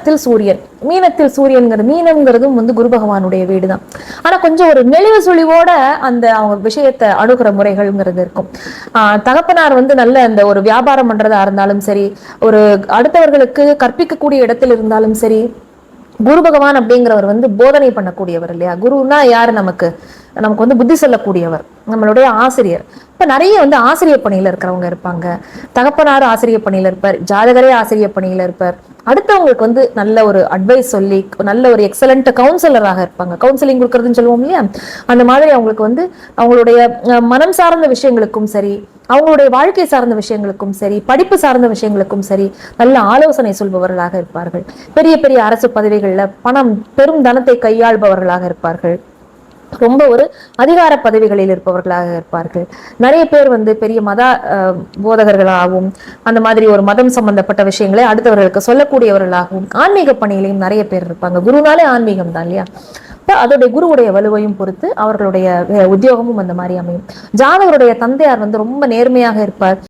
மீனத்தில் சூரியன். மீனத்தில் சூரியன்கிறது, மீனம்ங்கிறதும் குரு பகவானுடைய வீடு தான். ஆனா கொஞ்சம் ஒரு நெளிவு சுழிவோட அந்த அவங்க விஷயத்தை அணுகிற முறைகள்ங்கிறது இருக்கும். தகப்பனார் நல்ல அந்த ஒரு வியாபாரம் பண்றதா இருந்தாலும் சரி, ஒரு அடுத்தவர்களுக்கு கற்பிக்கக்கூடிய இடத்தில் இருந்தாலும் சரி, குரு பகவான் அப்படிங்கிறவர் போதனை பண்ணக்கூடியவர் இல்லையா? குருன்னா யாரு? நமக்கு நமக்கு புத்தி சொல்லக்கூடியவர், நம்மளுடைய ஆசிரியர். இப்ப நிறைய ஆசிரியர் பணியில இருக்கிறவங்க இருப்பாங்க. தகப்பனார் ஆசிரியர் பணியில இருப்பார், ஜாதகரே ஆசிரியர் பணியில இருப்பார். அடுத்தவங்களுக்கு நல்ல ஒரு அட்வைஸ் சொல்லி நல்ல ஒரு எக்ஸலண்ட் கவுன்சிலராக இருப்பாங்க. கவுன்சிலிங் கொடுக்கறதுன்னு சொல்லுவோம் இல்லையா? அந்த மாதிரி அவங்களுக்கு அவங்களுடைய மனம் சார்ந்த விஷயங்களுக்கும் சரி, அவங்களுடைய வாழ்க்கை சார்ந்த விஷயங்களுக்கும் சரி, படிப்பு சார்ந்த விஷயங்களுக்கும் சரி, நல்ல ஆலோசனை சொல்பவர்களாக இருப்பார்கள். பெரிய பெரிய அரசு பதவிகள்ல பெரும் தனத்தை கையாள்பவர்களாக இருப்பார்கள். ரொம்ப ஒரு அதிகார பதவிகளில் இருப்பவர்களாக இருப்பார்கள். நிறைய பேர் பெரிய மத போதகர்களாகவும் அந்த மாதிரி ஒரு மதம் சம்பந்தப்பட்ட விஷயங்களை அடுத்தவர்களுக்கு சொல்லக்கூடியவர்களாகவும் ஆன்மீக பணியிலையும் நிறைய பேர் இருப்பாங்க. குருனாலே ஆன்மீகம் தான் இல்லையா? அதோடைய குருவுடைய வலுவையும் பொறுத்து அவர்களுடைய உத்தியோகமும் அந்த மாதிரி அமையும். ஜாதகருடைய தந்தையார் ரொம்ப நேர்மையாக இருப்பார்.